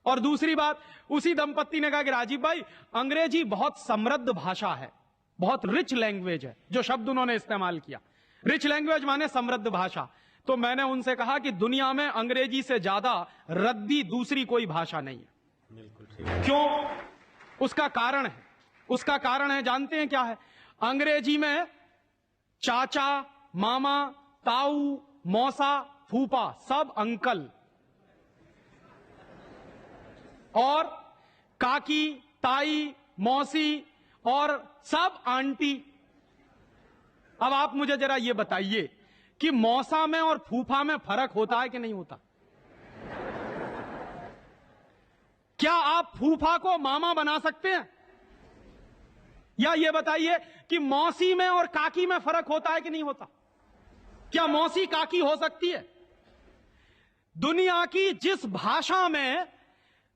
और दूसरी बात, उसी दंपत्ति ने कहा कि राजीव भाई, अंग्रेजी बहुत समृद्ध भाषा है, बहुत रिच लैंग्वेज है। जो शब्द उन्होंने इस्तेमाल किया, रिच लैंग्वेज माने समृद्ध भाषा। तो मैंने उनसे कहा कि दुनिया में अंग्रेजी से ज्यादा रद्दी दूसरी कोई भाषा नहीं है। बिल्कुल ठीक। क्यों? उसका कारण है, उसका कारण है, जानते हैं क्या है? अंग्रेजी में चाचा, मामा, ताऊ, मौसा, फूफा सब अंकल, और काकी, ताई, मौसी और सब आंटी। अब आप मुझे जरा यह बताइए कि मौसा में और फूफा में फर्क होता है कि नहीं होता? क्या आप फूफा को मामा बना सकते हैं? या यह बताइए कि मौसी में और काकी में फर्क होता है कि नहीं होता? क्या मौसी काकी हो सकती है? दुनिया की जिस भाषा में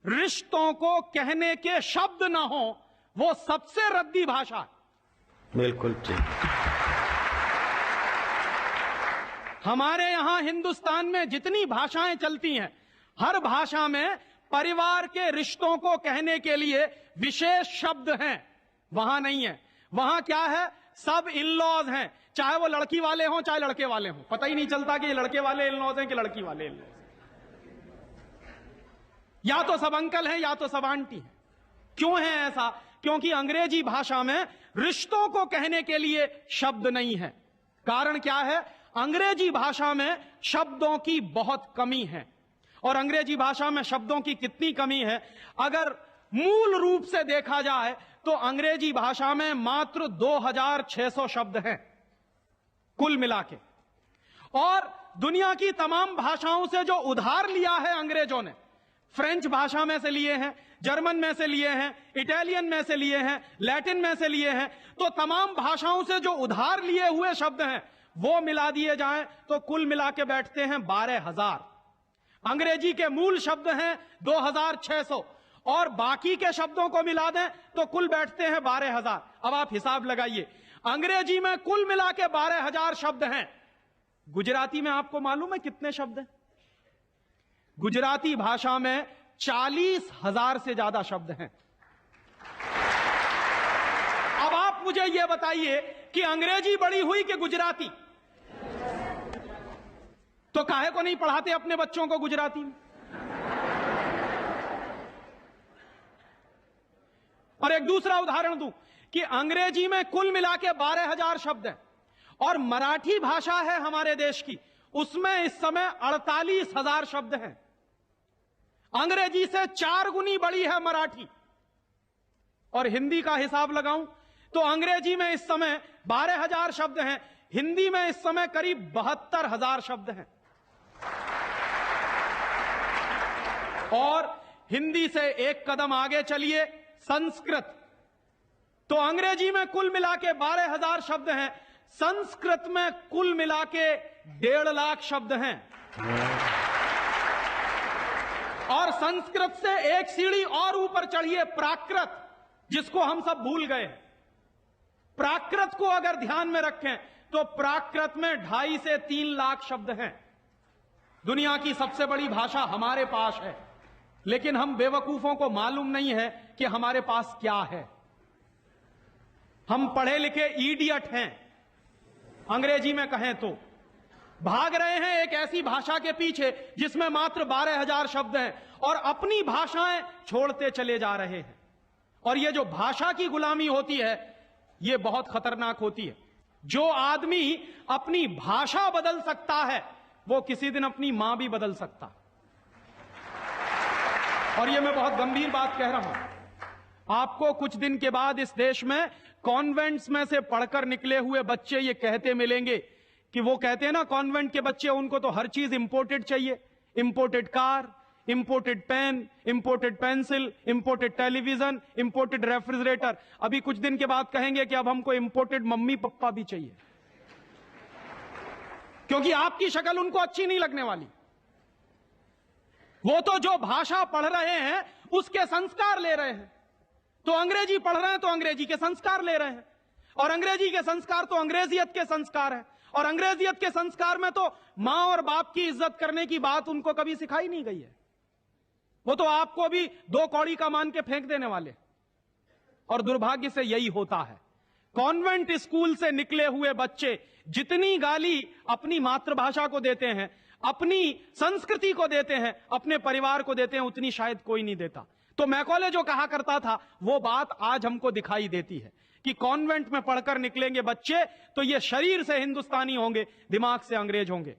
रिश्तों को कहने के शब्द ना हो, वो सबसे रद्दी भाषा है। बिल्कुल ठीक। हमारे यहां हिंदुस्तान में जितनी भाषाएं चलती हैं, हर भाषा में परिवार के रिश्तों को कहने के लिए विशेष शब्द हैं। वहां नहीं है। वहां क्या है? सब इन लॉज हैं, चाहे वो लड़की वाले हों चाहे लड़के वाले हों। पता ही नहीं चलता कि ये लड़के वाले इन लॉज हैं कि लड़की वाले इन लॉज। या तो सब अंकल हैं या तो सब आंटी हैं। क्यों है ऐसा? क्योंकि अंग्रेजी भाषा में रिश्तों को कहने के लिए शब्द नहीं है। कारण क्या है? अंग्रेजी भाषा में शब्दों की बहुत कमी है। और अंग्रेजी भाषा में शब्दों की कितनी कमी है? अगर मूल रूप से देखा जाए तो अंग्रेजी भाषा में मात्र 2600 शब्द हैं कुल मिला के। और दुनिया की तमाम भाषाओं से जो उधार लिया है अंग्रेजों ने, फ्रेंच भाषा में से लिए हैं, जर्मन में से लिए हैं, इटालियन में से लिए हैं, लैटिन में से लिए हैं, तो तमाम भाषाओं से जो उधार लिए हुए शब्द हैं वो मिला दिए जाएं तो कुल मिला के बैठते हैं 12,000। अंग्रेजी के मूल शब्द हैं 2600 और बाकी के शब्दों को मिला दें तो कुल बैठते हैं 12,000। अब आप हिसाब लगाइए, अंग्रेजी में कुल मिला के 12,000 शब्द हैं। गुजराती में आपको मालूम है कितने शब्द हैं? गुजराती भाषा में 40,000 से ज्यादा शब्द हैं। अब आप मुझे यह बताइए कि अंग्रेजी बड़ी हुई कि गुजराती? तो काहे को नहीं पढ़ाते अपने बच्चों को गुजराती में? और एक दूसरा उदाहरण दूं कि अंग्रेजी में कुल मिला के 12,000 शब्द हैं और मराठी भाषा है हमारे देश की, उसमें इस समय 48,000 शब्द हैं। अंग्रेजी से 4 गुनी बड़ी है मराठी। और हिंदी का हिसाब लगाऊं तो अंग्रेजी में इस समय 12,000 शब्द हैं, हिंदी में इस समय करीब 72,000 शब्द हैं। और हिंदी से एक कदम आगे चलिए, संस्कृत। तो अंग्रेजी में कुल मिला के 12,000 शब्द हैं, संस्कृत में कुल मिला के 1.5 लाख शब्द हैं। और संस्कृत से एक सीढ़ी और ऊपर चढ़िए, प्राकृत, जिसको हम सब भूल गए। प्राकृत को अगर ध्यान में रखें तो प्राकृत में 2.5 से 3 लाख शब्द हैं। दुनिया की सबसे बड़ी भाषा हमारे पास है, लेकिन हम बेवकूफों को मालूम नहीं है कि हमारे पास क्या है। हम पढ़े लिखे इडियट हैं, अंग्रेजी में कहें तो भाग रहे हैं एक ऐसी भाषा के पीछे जिसमें मात्र 12,000 शब्द हैं और अपनी भाषाएं छोड़ते चले जा रहे हैं। और ये जो भाषा की गुलामी होती है, ये बहुत खतरनाक होती है। जो आदमी अपनी भाषा बदल सकता है, वो किसी दिन अपनी मां भी बदल सकता। और ये मैं बहुत गंभीर बात कह रहा हूं। आपको कुछ दिन के बाद इस देश में कॉन्वेंट्स में से पढ़कर निकले हुए बच्चे ये कहते मिलेंगे कि वो कहते हैं ना, कॉन्वेंट के बच्चे, उनको तो हर चीज इंपोर्टेड चाहिए। Imported car, imported pen, imported pencil, imported television, imported refrigerator. अभी कुछ दिन के बाद कहेंगे कि अब हमको इंपोर्टेड मम्मी पप्पा भी चाहिए, क्योंकि आपकी शक्ल उनको अच्छी नहीं लगने वाली। वो तो जो भाषा पढ़ रहे हैं उसके संस्कार ले रहे हैं। तो अंग्रेजी पढ़ रहे हैं तो अंग्रेजी के संस्कार ले रहे हैं, और अंग्रेजी के संस्कार तो अंग्रेजियत के संस्कार हैं। और अंग्रेजियत के संस्कार में तो मां और बाप की इज्जत करने की बात उनको कभी सिखाई नहीं गई है। वो तो आपको भी 2 कौड़ी का मान के फेंक देने वाले। और दुर्भाग्य से यही होता है। कॉन्वेंट स्कूल से निकले हुए बच्चे जितनी गाली अपनी मातृभाषा को देते हैं, अपनी संस्कृति को देते हैं, अपने परिवार को देते हैं, उतनी शायद कोई नहीं देता। तो मैकॉले जो कहा करता था वो बात आज हमको दिखाई देती है कि कॉन्वेंट में पढ़कर निकलेंगे बच्चे तो ये शरीर से हिंदुस्तानी होंगे, दिमाग से अंग्रेज होंगे।